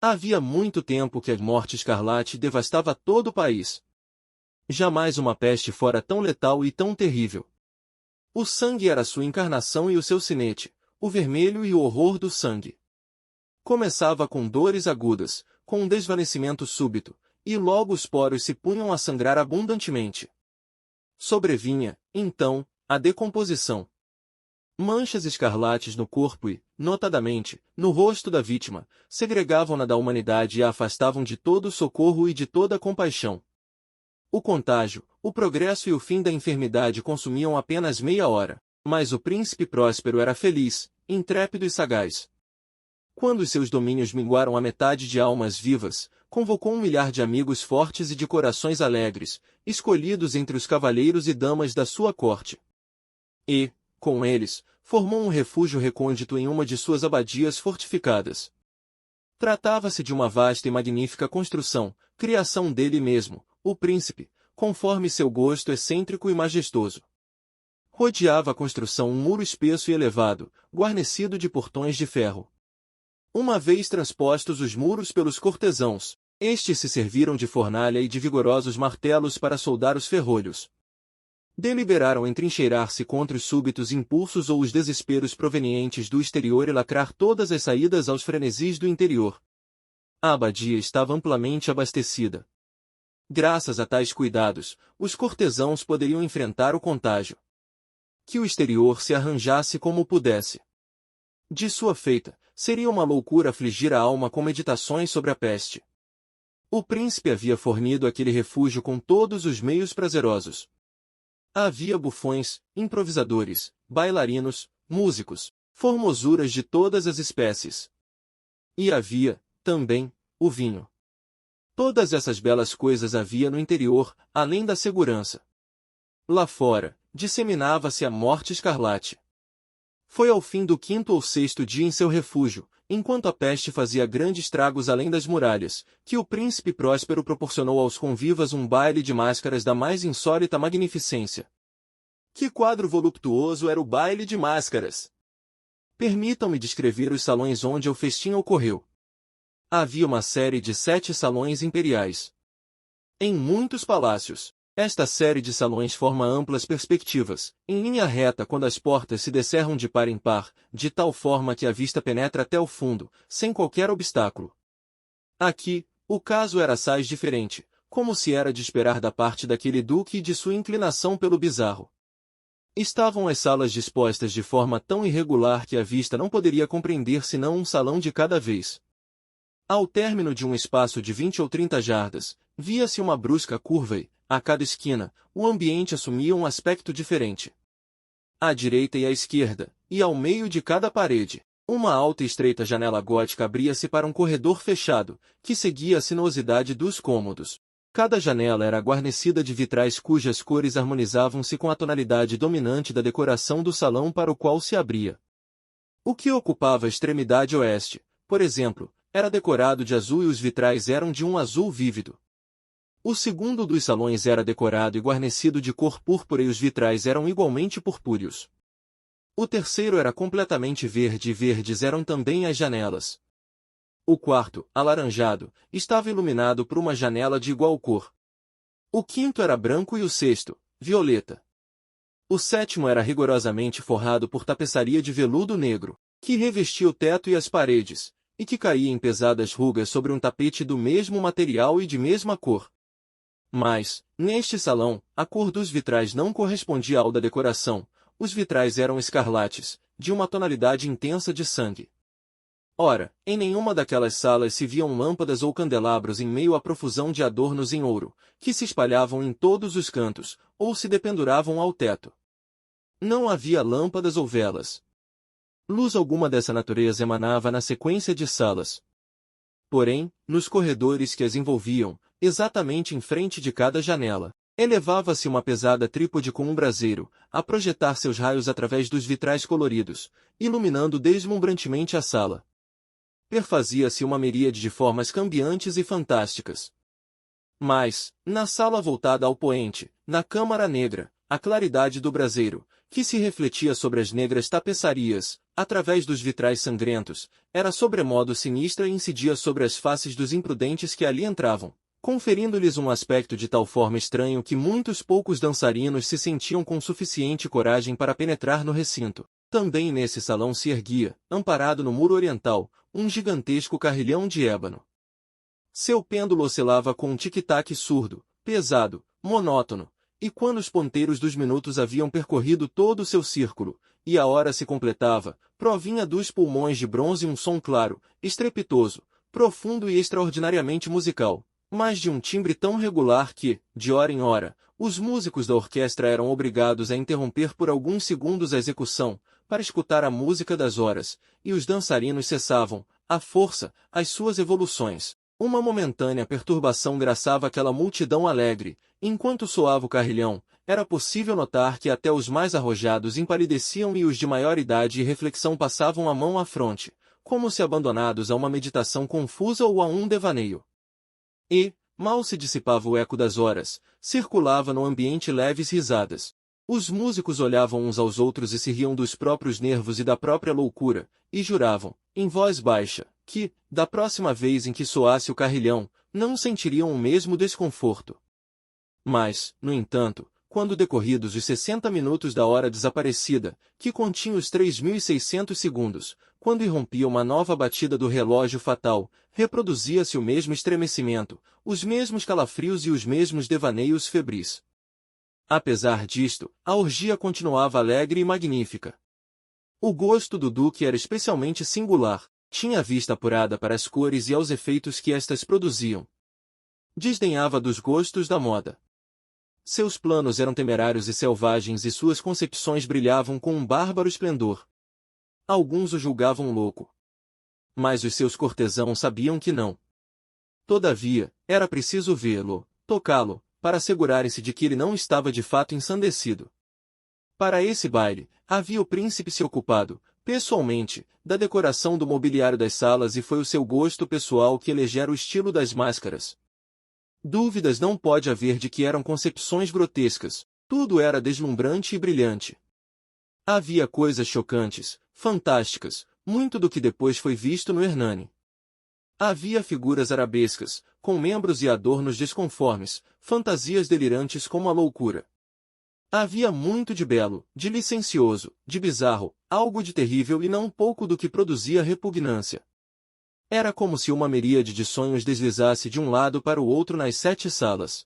Havia muito tempo que a morte escarlate devastava todo o país. Jamais uma peste fora tão letal e tão terrível. O sangue era sua encarnação e o seu sinete, o vermelho e o horror do sangue. Começava com dores agudas, com um desvanecimento súbito, e logo os poros se punham a sangrar abundantemente. Sobrevinha, então, a decomposição. Manchas escarlates no corpo e, notadamente, no rosto da vítima, segregavam-na da humanidade e a afastavam de todo o socorro e de toda a compaixão. O contágio, o progresso e o fim da enfermidade consumiam apenas meia hora, mas o príncipe Próspero era feliz, intrépido e sagaz. Quando os seus domínios minguaram a metade de almas vivas, convocou 1 milhar de amigos fortes e de corações alegres, escolhidos entre os cavalheiros e damas da sua corte. E, com eles, formou um refúgio recôndito em uma de suas abadias fortificadas. Tratava-se de uma vasta e magnífica construção, criação dele mesmo, o príncipe, conforme seu gosto excêntrico e majestoso. Rodeava a construção um muro espesso e elevado, guarnecido de portões de ferro. Uma vez transpostos os muros pelos cortesãos, estes se serviram de fornalha e de vigorosos martelos para soldar os ferrolhos. Deliberaram entrincheirar-se contra os súbitos impulsos ou os desesperos provenientes do exterior e lacrar todas as saídas aos frenesis do interior. A abadia estava amplamente abastecida. Graças a tais cuidados, os cortesãos poderiam enfrentar o contágio. Que o exterior se arranjasse como pudesse. De sua feita, seria uma loucura afligir a alma com meditações sobre a peste. O príncipe havia fornido aquele refúgio com todos os meios prazerosos. Havia bufões, improvisadores, bailarinos, músicos, formosuras de todas as espécies. E havia, também, o vinho. Todas essas belas coisas havia no interior, além da segurança. Lá fora, disseminava-se a morte escarlate. Foi ao fim do 5º ou 6º dia em seu refúgio, enquanto a peste fazia grandes estragos além das muralhas, que o príncipe Próspero proporcionou aos convivas um baile de máscaras da mais insólita magnificência. Que quadro voluptuoso era o baile de máscaras! Permitam-me descrever os salões onde o festim ocorreu. Havia uma série de 7 salões imperiais. Em muitos palácios, esta série de salões forma amplas perspectivas, em linha reta quando as portas se descerram de par em par, de tal forma que a vista penetra até o fundo, sem qualquer obstáculo. Aqui, o caso era assaz diferente, como se era de esperar da parte daquele duque e de sua inclinação pelo bizarro. Estavam as salas dispostas de forma tão irregular que a vista não poderia compreender senão um salão de cada vez. Ao término de um espaço de 20 ou 30 jardas, via-se uma brusca curva e, a cada esquina, o ambiente assumia um aspecto diferente. À direita e à esquerda, e ao meio de cada parede, uma alta e estreita janela gótica abria-se para um corredor fechado, que seguia a sinuosidade dos cômodos. Cada janela era guarnecida de vitrais cujas cores harmonizavam-se com a tonalidade dominante da decoração do salão para o qual se abria. O que ocupava a extremidade oeste, por exemplo, era decorado de azul e os vitrais eram de um azul vívido. O segundo dos salões era decorado e guarnecido de cor púrpura e os vitrais eram igualmente purpúreos. O terceiro era completamente verde e verdes eram também as janelas. O quarto, alaranjado, estava iluminado por uma janela de igual cor. O quinto era branco e o sexto, violeta. O sétimo era rigorosamente forrado por tapeçaria de veludo negro, que revestia o teto e as paredes, e que caía em pesadas rugas sobre um tapete do mesmo material e de mesma cor. Mas, neste salão, a cor dos vitrais não correspondia ao da decoração, os vitrais eram escarlates, de uma tonalidade intensa de sangue. Ora, em nenhuma daquelas salas se viam lâmpadas ou candelabros em meio à profusão de adornos em ouro, que se espalhavam em todos os cantos, ou se dependuravam ao teto. Não havia lâmpadas ou velas. Luz alguma dessa natureza emanava na sequência de salas. Porém, nos corredores que as envolviam, exatamente em frente de cada janela, elevava-se uma pesada trípode com um braseiro, a projetar seus raios através dos vitrais coloridos, iluminando deslumbrantemente a sala. Perfazia-se uma miríade de formas cambiantes e fantásticas. Mas, na sala voltada ao poente, na câmara negra, a claridade do braseiro, que se refletia sobre as negras tapeçarias, através dos vitrais sangrentos, era sobremodo sinistra e incidia sobre as faces dos imprudentes que ali entravam, conferindo-lhes um aspecto de tal forma estranho que muitos poucos dançarinos se sentiam com suficiente coragem para penetrar no recinto. Também nesse salão se erguia, amparado no muro oriental, um gigantesco carrilhão de ébano. Seu pêndulo oscilava com um tic-tac surdo, pesado, monótono, e quando os ponteiros dos minutos haviam percorrido todo o seu círculo, e a hora se completava, provinha dos pulmões de bronze um som claro, estrepitoso, profundo e extraordinariamente musical, mas de um timbre tão regular que, de hora em hora, os músicos da orquestra eram obrigados a interromper por alguns segundos a execução, para escutar a música das horas, e os dançarinos cessavam, à força, as suas evoluções. Uma momentânea perturbação graçava aquela multidão alegre. Enquanto soava o carrilhão, era possível notar que até os mais arrojados empalideciam e os de maior idade e reflexão passavam a mão à fronte, como se abandonados a uma meditação confusa ou a um devaneio. E, mal se dissipava o eco das horas, circulava no ambiente leves risadas. Os músicos olhavam uns aos outros e se riam dos próprios nervos e da própria loucura, e juravam, em voz baixa, que, da próxima vez em que soasse o carrilhão, não sentiriam o mesmo desconforto. Mas, no entanto, quando decorridos os 60 minutos da hora desaparecida, que continha os 3.600 segundos, quando irrompia uma nova batida do relógio fatal, reproduzia-se o mesmo estremecimento, os mesmos calafrios e os mesmos devaneios febris. Apesar disto, a orgia continuava alegre e magnífica. O gosto do duque era especialmente singular, tinha a vista apurada para as cores e aos efeitos que estas produziam. Desdenhava dos gostos da moda. Seus planos eram temerários e selvagens e suas concepções brilhavam com um bárbaro esplendor. Alguns o julgavam louco. Mas os seus cortesãos sabiam que não. Todavia, era preciso vê-lo, tocá-lo, para assegurarem-se de que ele não estava de fato ensandecido. Para esse baile, havia o príncipe se ocupado, pessoalmente, da decoração do mobiliário das salas e foi o seu gosto pessoal que elegera o estilo das máscaras. Dúvidas não pode haver de que eram concepções grotescas, tudo era deslumbrante e brilhante. Havia coisas chocantes, fantásticas, muito do que depois foi visto no Hernani. Havia figuras arabescas, com membros e adornos desconformes, fantasias delirantes como a loucura. Havia muito de belo, de licencioso, de bizarro, algo de terrível e não pouco do que produzia repugnância. Era como se uma miríade de sonhos deslizasse de um lado para o outro nas 7 salas.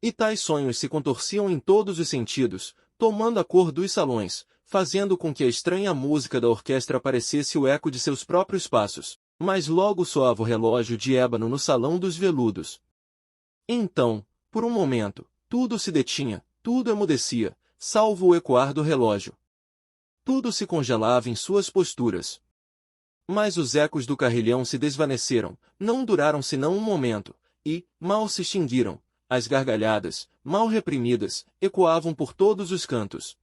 E tais sonhos se contorciam em todos os sentidos, tomando a cor dos salões, fazendo com que a estranha música da orquestra parecesse o eco de seus próprios passos. Mas logo soava o relógio de ébano no salão dos veludos. Então, por um momento, tudo se detinha, tudo emudecia, salvo o ecoar do relógio. Tudo se congelava em suas posturas. Mas os ecos do carrilhão se desvaneceram, não duraram senão um momento, e, mal se extinguiram, as gargalhadas, mal reprimidas, ecoavam por todos os cantos.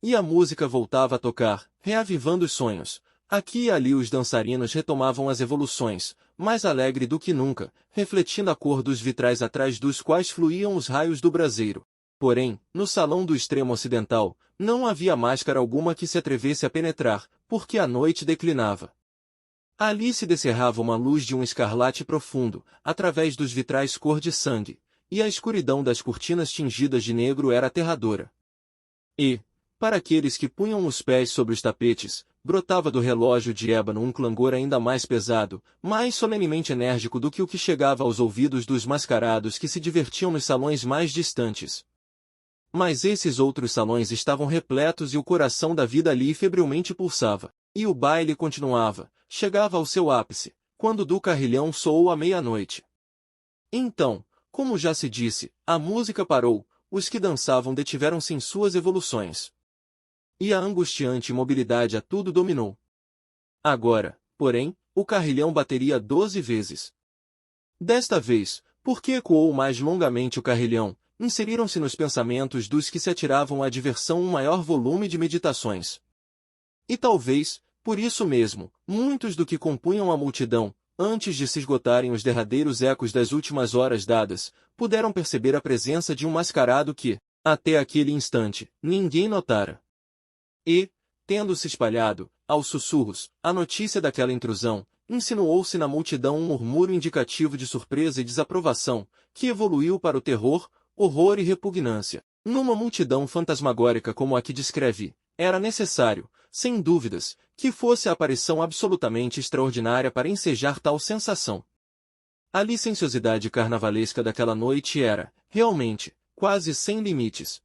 E a música voltava a tocar, reavivando os sonhos. Aqui e ali os dançarinos retomavam as evoluções, mais alegre do que nunca, refletindo a cor dos vitrais atrás dos quais fluíam os raios do braseiro. Porém, no salão do extremo ocidental, não havia máscara alguma que se atrevesse a penetrar, porque a noite declinava. Ali se descerrava uma luz de um escarlate profundo, através dos vitrais cor de sangue, e a escuridão das cortinas tingidas de negro era aterradora. E, para aqueles que punham os pés sobre os tapetes, brotava do relógio de ébano um clangor ainda mais pesado, mais solenemente enérgico do que o que chegava aos ouvidos dos mascarados que se divertiam nos salões mais distantes. Mas esses outros salões estavam repletos e o coração da vida ali febrilmente pulsava, e o baile continuava, chegava ao seu ápice, quando do carrilhão soou a meia-noite. Então, como já se disse, a música parou, os que dançavam detiveram-se em suas evoluções. E a angustiante imobilidade a tudo dominou. Agora, porém, o carrilhão bateria 12 vezes. Desta vez, porque ecoou mais longamente o carrilhão, inseriram-se nos pensamentos dos que se atiravam à diversão um maior volume de meditações. E talvez, por isso mesmo, muitos do que compunham a multidão, antes de se esgotarem os derradeiros ecos das últimas horas dadas, puderam perceber a presença de um mascarado que, até aquele instante, ninguém notara. E, tendo se espalhado, aos sussurros, a notícia daquela intrusão, insinuou-se na multidão um murmúrio indicativo de surpresa e desaprovação, que evoluiu para o terror, horror e repugnância. Numa multidão fantasmagórica como a que descrevi, era necessário, sem dúvidas, que fosse a aparição absolutamente extraordinária para ensejar tal sensação. A licenciosidade carnavalesca daquela noite era, realmente, quase sem limites.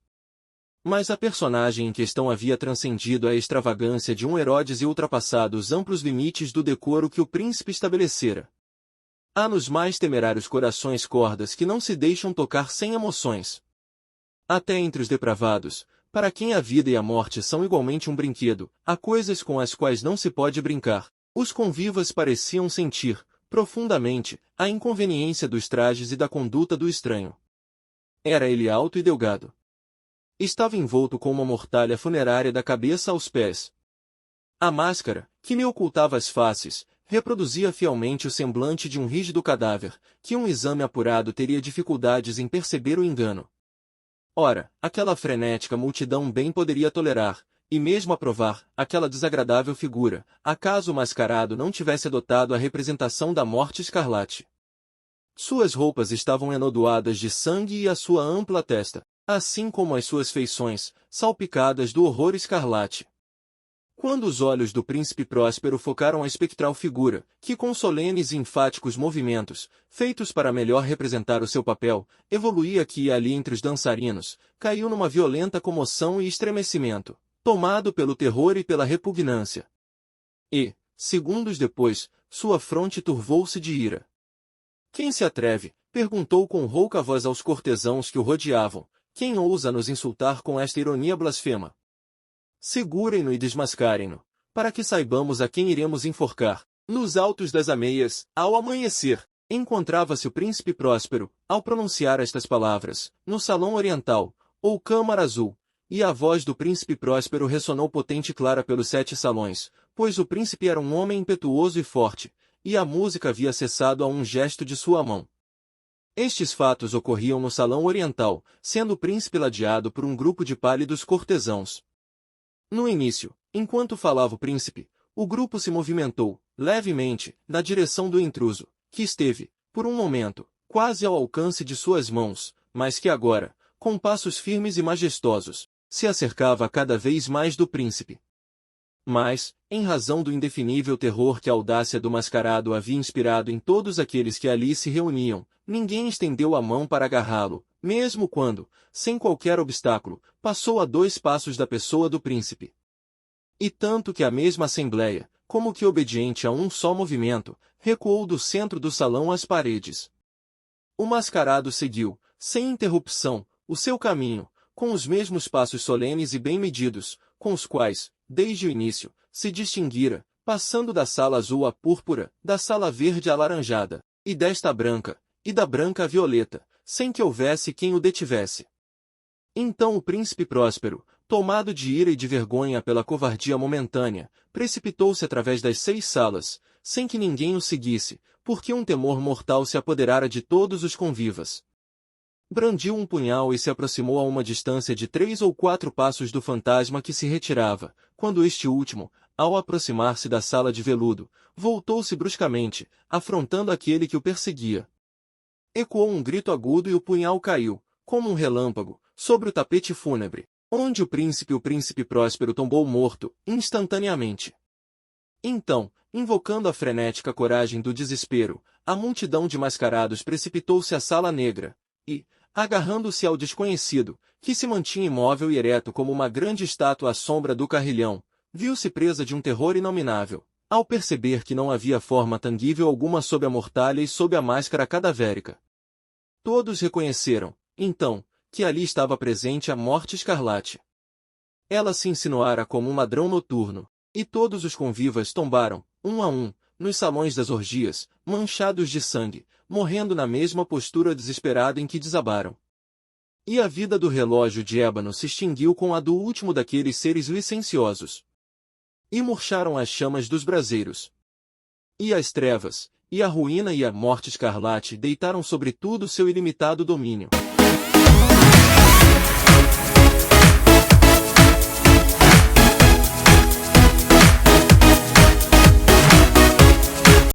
Mas a personagem em questão havia transcendido a extravagância de um Herodes e ultrapassado os amplos limites do decoro que o príncipe estabelecera. Há nos mais temerários corações cordas que não se deixam tocar sem emoções. Até entre os depravados, para quem a vida e a morte são igualmente um brinquedo, há coisas com as quais não se pode brincar. Os convivas pareciam sentir, profundamente, a inconveniência dos trajes e da conduta do estranho. Era ele alto e delgado. Estava envolto com uma mortalha funerária da cabeça aos pés. A máscara, que me ocultava as faces, reproduzia fielmente o semblante de um rígido cadáver, que um exame apurado teria dificuldades em perceber o engano. Ora, aquela frenética multidão bem poderia tolerar, e mesmo aprovar, aquela desagradável figura, acaso o mascarado não tivesse adotado a representação da morte escarlate. Suas roupas estavam enodoadas de sangue e a sua ampla testa, assim como as suas feições, salpicadas do horror escarlate. Quando os olhos do príncipe Próspero focaram a espectral figura, que com solenes e enfáticos movimentos, feitos para melhor representar o seu papel, evoluía aqui e ali entre os dançarinos, caiu numa violenta comoção e estremecimento, tomado pelo terror e pela repugnância. E, segundos depois, sua fronte turvou-se de ira. Quem se atreve? Perguntou com rouca voz aos cortesãos que o rodeavam. Quem ousa nos insultar com esta ironia blasfema? Segurem-no e desmascarem-no, para que saibamos a quem iremos enforcar. Nos altos das ameias, ao amanhecer, encontrava-se o príncipe Próspero, ao pronunciar estas palavras, no salão oriental, ou câmara azul, e a voz do príncipe Próspero ressonou potente e clara pelos 7 salões, pois o príncipe era um homem impetuoso e forte, e a música havia cessado a um gesto de sua mão. Estes fatos ocorriam no salão oriental, sendo o príncipe ladeado por um grupo de pálidos cortesãos. No início, enquanto falava o príncipe, o grupo se movimentou, levemente, na direção do intruso, que esteve, por um momento, quase ao alcance de suas mãos, mas que agora, com passos firmes e majestosos, se acercava cada vez mais do príncipe. Mas, em razão do indefinível terror que a audácia do mascarado havia inspirado em todos aqueles que ali se reuniam, ninguém estendeu a mão para agarrá-lo, mesmo quando, sem qualquer obstáculo, passou a 2 passos da pessoa do príncipe. E tanto que a mesma assembleia, como que obediente a um só movimento, recuou do centro do salão às paredes. O mascarado seguiu, sem interrupção, o seu caminho, com os mesmos passos solenes e bem medidos, com os quais, desde o início, se distinguira, passando da sala azul à púrpura, da sala verde à laranjada, e desta à branca, e da branca à violeta, sem que houvesse quem o detivesse. Então o príncipe Próspero, tomado de ira e de vergonha pela covardia momentânea, precipitou-se através das 6 salas, sem que ninguém o seguisse, porque um temor mortal se apoderara de todos os convivas. Brandiu um punhal e se aproximou a uma distância de 3 ou 4 passos do fantasma que se retirava, quando este último, ao aproximar-se da sala de veludo, voltou-se bruscamente, afrontando aquele que o perseguia. Ecoou um grito agudo e o punhal caiu, como um relâmpago, sobre o tapete fúnebre, onde o príncipe Próspero tombou morto, instantaneamente. Então, invocando a frenética coragem do desespero, a multidão de mascarados precipitou-se à sala negra, e, agarrando-se ao desconhecido, que se mantinha imóvel e ereto como uma grande estátua à sombra do carrilhão, viu-se presa de um terror inominável, ao perceber que não havia forma tangível alguma sob a mortalha e sob a máscara cadavérica. Todos reconheceram, então, que ali estava presente a morte escarlate. Ela se insinuara como um ladrão noturno, e todos os convivas tombaram, um a um, nos salões das orgias, manchados de sangue, morrendo na mesma postura desesperada em que desabaram. E a vida do relógio de ébano se extinguiu com a do último daqueles seres licenciosos. E murcharam as chamas dos braseiros. E as trevas, e a ruína e a morte escarlate deitaram sobre tudo seu ilimitado domínio.